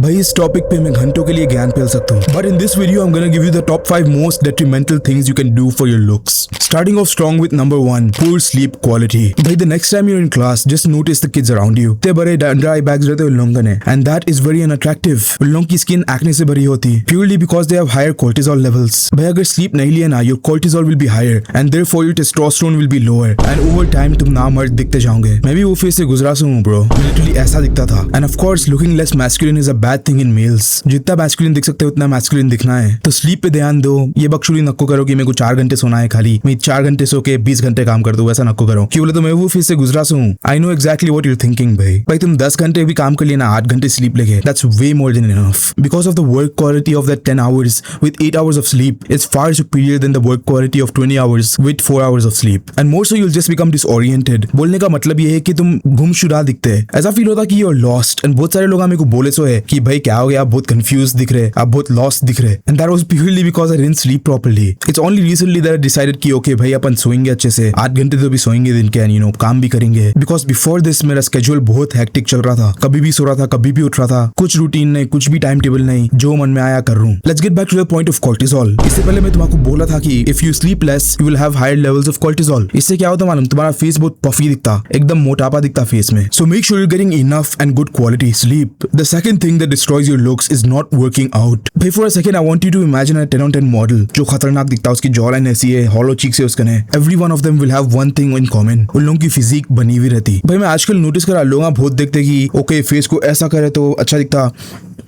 भाई इस टॉपिक पे मैं घंटों के लिए ज्ञान फैल सकता हूँ, but in this video I am gonna give you the top 5 most detrimental things you can do for your looks. Starting off strong with number 1, poor sleep quality. भाई the next time you're in class, just notice the kids around you. इतने बड़े under आई bags रहते हैं उन लोगों ने, and that is very unattractive. उन लोगों की स्किन एक्ने से भरी होती है, purely because they have higher cortisol levels. भाई अगर sleep नहीं लिया ना, your cortisol will be higher, and therefore your testosterone will be lower, and over time तुम नामर्द दिखते जाओगे. मैं भी वो फेज से गुजरा हूँ bro. Literally ऐसा दिखता था. And of course looking less masculine is a bad thing in males. जितना masculine दिख सकते हो उतना masculine दिखना है, तो sleep पे ध्यान दो. ये बकचोदी नको करो कि मेरे को 4 घंटे सोना है, खाली मैं 4 घंटे सो के 20 घंटे काम कर दूं, वैसा नको करो. क्यों बोले तो मैं वो फेज से गुजरा हूँ. I know exactly what you thinking. भाई तुम 10 घंटे भी काम कर लिए ना, 8 घंटे स्लीप लेके, that's way more than enough. Because of the work quality of that 10 hours with 8 hours of sleep is far superior than the work quality of 20 hours with 4 hours of sleep. And more so you'll just become disoriented. बोलने का मतलब ये है कि तुम गुमशुदा दिखते हैं. ऐसा फील होता कि you're lost. And बहुत सारे लोग मेरे को बोले सो है कि भाई क्या हो गया, आप बहुत confused दिख रहे, आप बहुत lost दिख रहे. And that was purely because I didn't sleep properly. It's only recently that I decided कि okay भाई अपन सोएंगे अच्छे से, 8 घंटे तो भी सोएंगे दिन के, and you know काम भी करेंगे. Because before this मेरा schedule बहुत hectic चल रहा था, कभी भी सो रहा था, कभी भी उठ रहा था, कुछ रूटीन नहीं, कुछ भी टाइम टेबल नहीं, जो मन में आया कर रहा हूँ. Let's get back to the point of cortisol. इससे पहले मैं तुमको बोला था कि if you sleep less you will have higher levels of cortisol. इससे क्या होता मालूम, तुम्हारा फेस बहुत puffy दिखता, एकदम मोटापा दिखता फेस में. So make sure you're getting enough and good quality sleep. The second thing that destroys your looks is not working out. भाई for a second I want you to imagine a 10 on 10 model जो खतरनाक दिखता है, उसकी jawline ऐसी है, hollow cheeks है उसके ने. Every one of them will have one thing in common. उन लोगों की फिजिक बनी हुई रहती. भाई मैं आजकल नोटिस करा, लोग बहुत देखते कि ओके फेस को ऐसा करे तो अच्छा दिखता,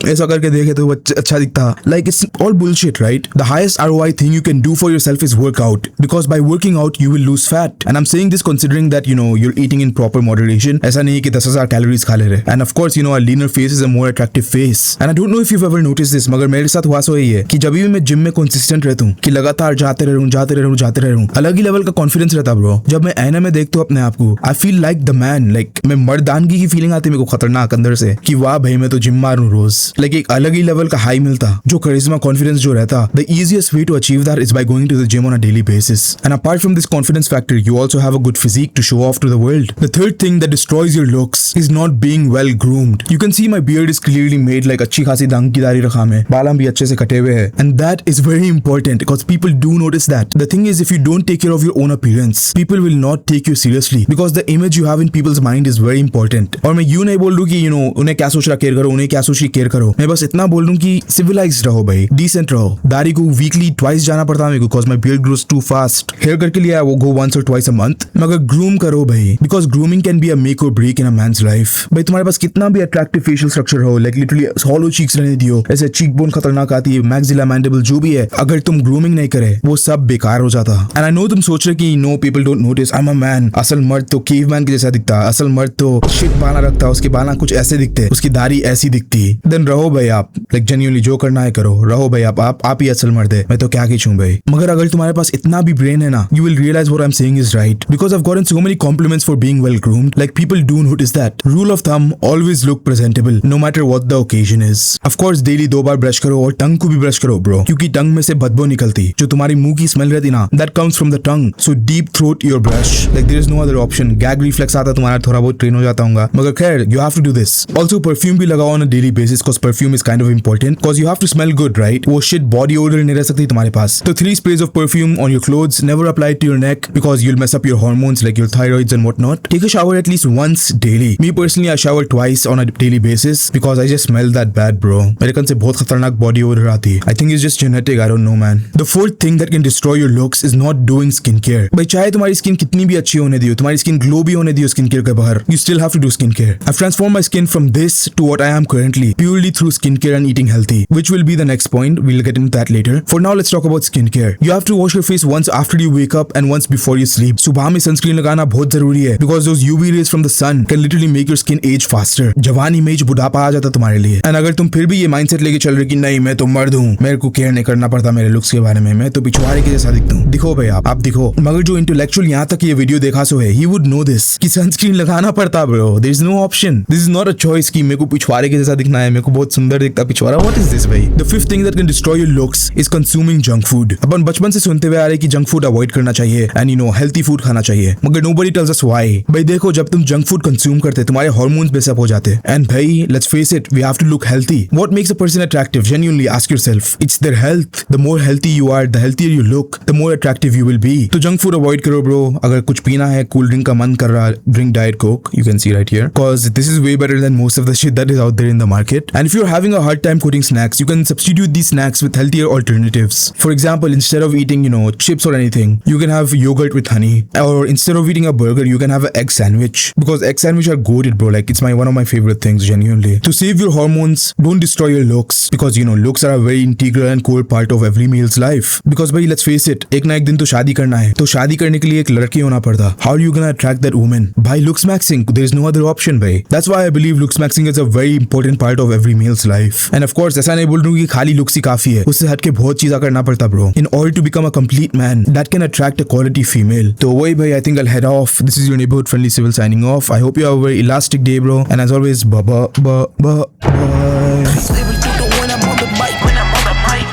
ऐसा करके देखे तो अच्छा दिखता. Like it's all bullshit, right? The highest ROI thing you can do for yourself is work out, because by working out you will lose fat. And I'm saying this considering that you know you're eating in proper moderation. ऐसा नहीं कि 10,000 calories खा ले रहे. And of course you know a leaner face is a more attractive face. And I don't know if you've ever noticed this, मगर मेरे साथ हुआ सो यही है कि जब भी मैं जिम में कंसिस्टेंट रहता हूँ कि लगातार जाते रहूँ, अलग ही लेवल का कॉन्फिडेंस रहता ब्रो. जब मैं आईने में देखता हूँ अपने आप को, I feel like the man. Like मैं मर्दानगी की फीलिंग आती है मेरे को खतरनाक अंदर से कि वाह भाई मैं तो जिम मारूं रोज. लाइक एक अलग ही लेवल का हाई मिलता, जो करिश्मा कॉन्फिडेंस जो रहता. The easiest way to achieve that is by going to the gym on a daily basis. And apart from this confidence factor, you also have a good physique to show off to the world. The third thing that destroys your looks is not being well groomed. You can see my beard is clearly made, like अच्छी खासी दंग की दाढ़ी रखा मैं, बाल भी अच्छे से कटे हुए हैं. And that is very important because people do notice that. The thing is, if you don't take care of your own appearance, people will not take you seriously because the image you have in people's mind is very important. और मैं यूं नहीं बोल रहा कि you know उन्हें क्या सोच रहा केयर करो, उन्हें क्या सोच रही केयर करो. मैं बस इतना बोल रहा हूँ कि civilized रहो भाई, decent रहो. दाढ़ी को weekly twice जाना पड़ता है मेरे को because my beard grows too fast. Hair cut के लिए वो go once or twice a month. मगर groom करो भाई, because grooming can be a make or break in a man's life. भाई तुम्हारे पास कितना भी attractive facial structure हो, like literally hollow cheeks रहने दियो, ऐसे cheekbone खतरनाक आती है, maxilla mandible जो भी है, अगर तुम grooming नहीं करे वो सब बेकार हो जाता. And I know तुम सोच रहे कि no people don't notice I'm a man. असल मर्द तो caveman के जैसा दिखता, असल मर्द तो shit बाला रखता, उसके बाला कुछ ऐसे दिखते, उसकी दाढ़ी ऐसी दिखती. Then रहो भाई आप, like genuinely जो करना है करो, रहो भाई आप ही असल मर्द है, मैं तो क्या खींचूं भाई. मगर अगर तुम्हारे पास इतना भी ब्रेन है ना, you will realize what I'm saying is right, because I've gotten so many compliments for being well groomed. Like people do notice that. Rule of thumb, always look presentable no matter what the occasion is. Of course daily 2 bar brush करो और टंग को भी brush करो bro, क्योंकि टंग में से बदबू निकलती, जो तुम्हारी मुंह की स्मेल रहती ना, that comes from the tongue. So deep throat your brush, like there is no other option. Gag reflex आता तुम्हारा थोड़ा बहुत ट्रेन हो जाता होगा, मगर खैर you have to do this. Also perfume भी लगाओ on a daily basis because perfume is kind of important because you have to smell good, right? वो shit body odor नहीं रह सकती तुम्हारे पास. तो 3 sprays of perfume on your clothes. Never apply it to your neck because you'll mess up your hormones like your thyroids and whatnot. Take a shower at least once daily. Me personally I shower twice on a daily basis because I just smell that bad bro. मेरे कन से बहुत खतरनाक body odor आती है. I think it's just genetic, I don't know man. The fourth thing that can destroy your looks is not doing skincare. भाई चाहे तुम्हारी स्किन कितनी भी अच्छी होने दियो, तुम्हारी स्किन ग्लो भी होने दियो skincare के बाहर, you still have to do skincare. I've transformed my skin from this to what I am currently purely through skincare and eating healthy, which will be the next point. We'll get into that later. For now let's talk about skincare. You have to wash your face once after you wake up and once before you sleep. सुबह में sunscreen लगाना बहुत जरूरी है because those UV rays from the sun can literally make your skin age faster. जवानी में बुढ़ापा आ जाता तुम्हारे लिए. And अगर तुम फिर भी ये माइंडसेट लेके चल रहे कि नहीं मैं तो मर्द हूँ, मेरे को केयर नहीं करना पड़ता मेरे लुक्स के बारे में, मैं तो पिछवाड़े के जैसा दिखता हूँ, दिखो भाई आप दिखो. मगर जो इंटेलेक्चुअल यहाँ तक ये वीडियो देखा सो है, he would know this कि सनस्क्रीन लगाना पड़ता bro. There is no option. This is not a choice कि मेरे को पिछवाड़े के जैसा दिखना है, मेरे को बहुत सुंदर दिखता पिछवाड़ा. What is this भाई? The fifth thing that can destroy your looks is consuming junk food. अपन बचपन से सुनते हुए आ रहे कि जंक फूड अवॉइड करना चाहिए and you know healthy food खाना चाहिए, मगर nobody tells us why. भाई देखो जब तुम जंक फूड कंज्यूम करते तुम्हारे हार्मोन्स बेसअप हो जाते. एंड भाई let's face it, we have to look healthy. What makes a person attractive? Genuinely ask yourself. It's their health. The more healthy you are, the healthier you look, the more attractive you will be. तो junk food avoid करो bro. अगर कुछ पीना है, cool drink का मन कर रहा, drink Diet Coke. You can see right here. Cause this is way better than most of the shit that is out there in the market. And if you're having a hard time quitting snacks, you can substitute these snacks with healthier alternatives. For example, instead of eating, chips or anything, you can have yogurt with honey. Or instead of eating a burger, you can have an egg sandwich. Because egg sandwich are goated, bro. Like, it's one of my favorite things, genuinely. To save your hormones, don't destroy your looks. Because, looks are a very integral and core part of every male's life. Because, bhai, let's face it, एक ना एक दिन तो शादी करना है. तो शादी करने के लिए एक लड़की होना पड़ता. How are you gonna attract that woman? By looks maxing. There is no other option, bhai. That's why I believe looks maxing is a very important part of every male's life. And of course, ऐसा नहीं बोल रहा हूँ कि खाली looks ही काफी है. उससे हटके बहुत चीज़ा करना पड़ता, bro. In order to become a complete man that can attract a quality female. तो वही भाई, I think I'll head off. This is your neighborhood friendly civil signing off. I hope you have a very elastic day, bro. And as always, bye.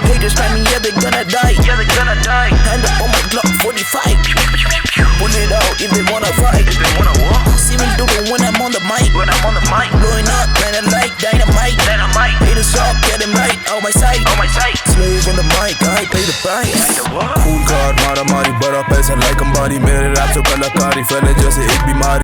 Haters find me, yeah, they're gonna die. Hand up on my Glock 45. Pull it out if they wanna fight. See me do it when I'm on the mic. Blowing up, kinda like dynamite. Haters up, get them right out my sight. Slave on the mic, I pay the price. Cool card, मारा मारी बड़ा पैसा like Ambani. मेरे rap से कलाकारी फैले जैसे एक बीमारी.